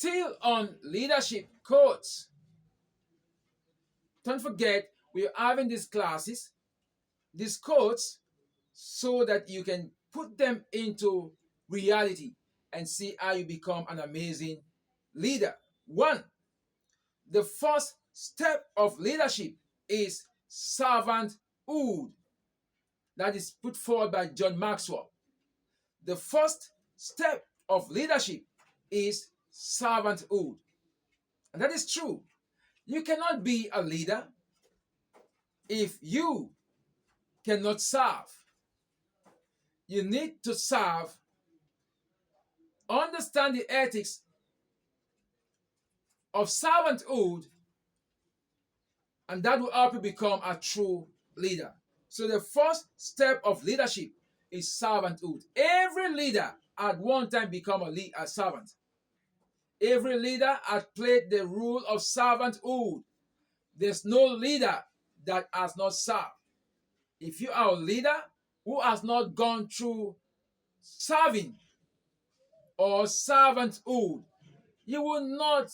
Still on leadership quotes. Don't forget, we're having these classes, these quotes, so that you can put them into reality and see how you become an amazing leader. One, the first step of leadership is servanthood. That is put forward by John Maxwell. The first step of leadership is servanthood. And that is true. You cannot be a leader if you cannot serve. You need to serve, understand the ethics of servanthood, and that will help you become a true leader. So the first step of leadership is servanthood. Every leader at one time become a servant. Every leader has played the role of servanthood. There's no leader that has not served. If you are a leader who has not gone through serving or servanthood, you will not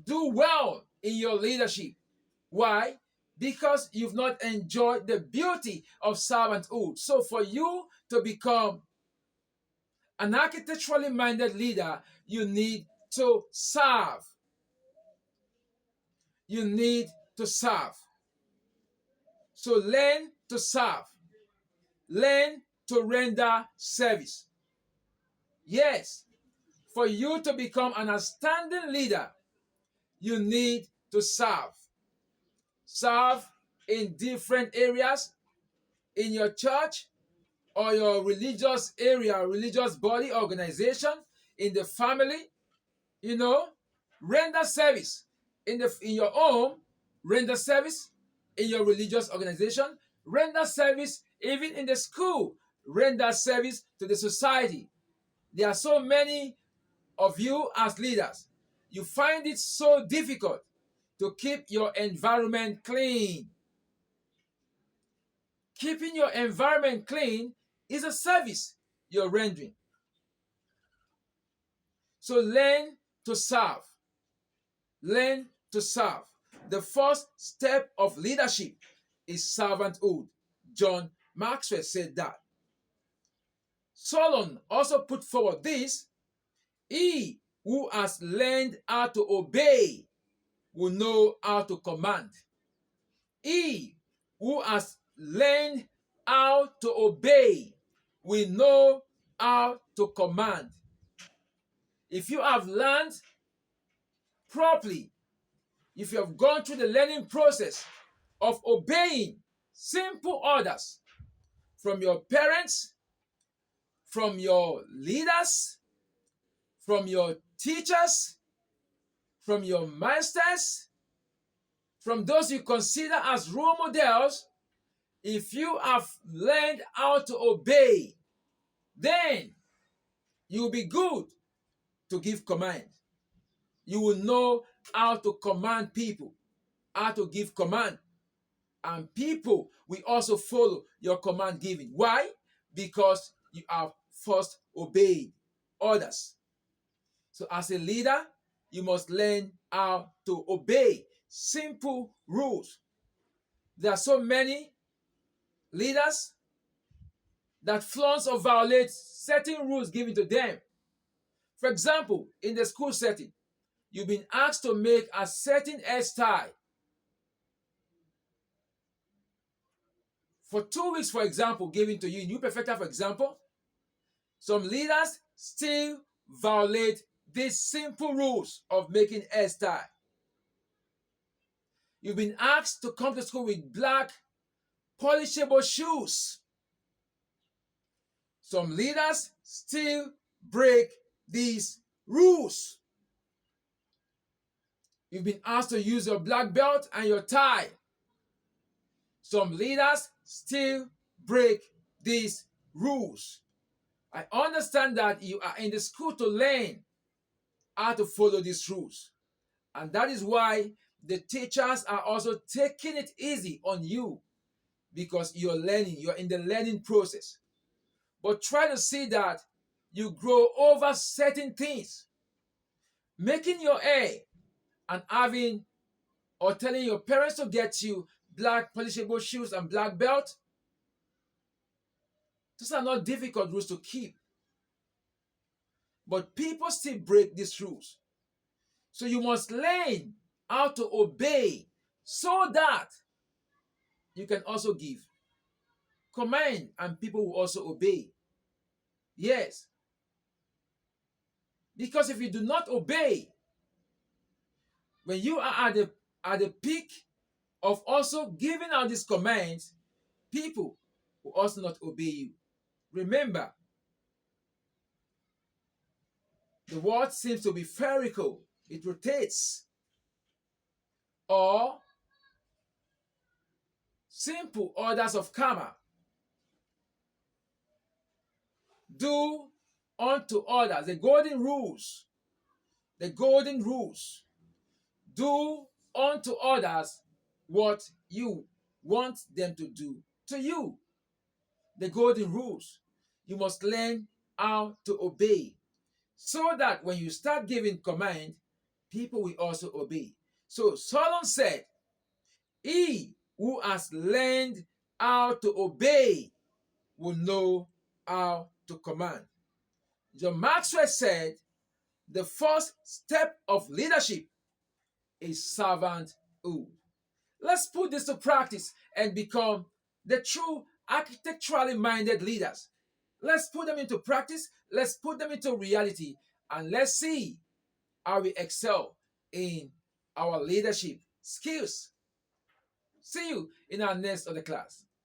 do well in your leadership. Why? Because you've not enjoyed the beauty of servanthood. So for you to become an architecturally minded leader, you need to serve. You need to serve. So learn to serve. Learn to render service. Yes, for you to become an outstanding leader, you need to serve. Serve in different areas in your church or your religious area, religious body, organization, in the family, render service in your home, render service in your religious organization, render service even in the school, render service to the society. There are so many of you as leaders. You find it so difficult to keep your environment clean. Keeping your environment clean is a service you're rendering. So learn to serve. Learn to serve. The first step of leadership is servanthood. John Maxwell said that. Solon also put forward this: he who has learned how to obey will know how to command. He who has learned how to obey will know how to command. If you have learned properly, if you have gone through the learning process of obeying simple orders from your parents, from your leaders, from your teachers, from your masters, from those you consider as role models, if you have learned how to obey, then you will be good to give command. You will know how to command people, how to give command. And people will also follow your command giving. Why? Because you have first obeyed orders. So as a leader, you must learn how to obey simple rules. There are so many leaders that flaunt or violate certain rules given to them. For example, in the school setting, you've been asked to make a certain hairstyle. For 2 weeks, for example, given to you, New Perfecta, for example, some leaders still violate these simple rules of making hairstyle. You've been asked to come to school with black polishable shoes. Some leaders still break these rules. You've been asked to use your black belt and your tie. Some leaders still break these rules. I understand that you are in the school to learn how to follow these rules. And that is why the teachers are also taking it easy on you, because you're learning, you're in the learning process. But try to see that you grow over certain things. making your hair and having or telling your parents to get you black polishable shoes and black belt, those are not difficult rules to keep. But people still break these rules. So you must learn how to obey so that you can also give command and people will also obey. Yes. Because if you do not obey, when you are at the peak of also giving out these commands, people will also not obey you. Remember, the world seems to be spherical. It rotates. Or simple orders of karma. Do unto others. The golden rules. The golden rules. Do unto others what you want them to do to you. The golden rules. You must learn how to obey so that when you start giving command, people will also obey. So Solomon said, he who has learned how to obey will know how to command. John Maxwell said, the first step of leadership is servanthood. Let's put this to practice and become the true architecturally minded leaders. Let's put them into practice, let's put them into reality, and let's see how we excel in our leadership skills. See you in our next other class.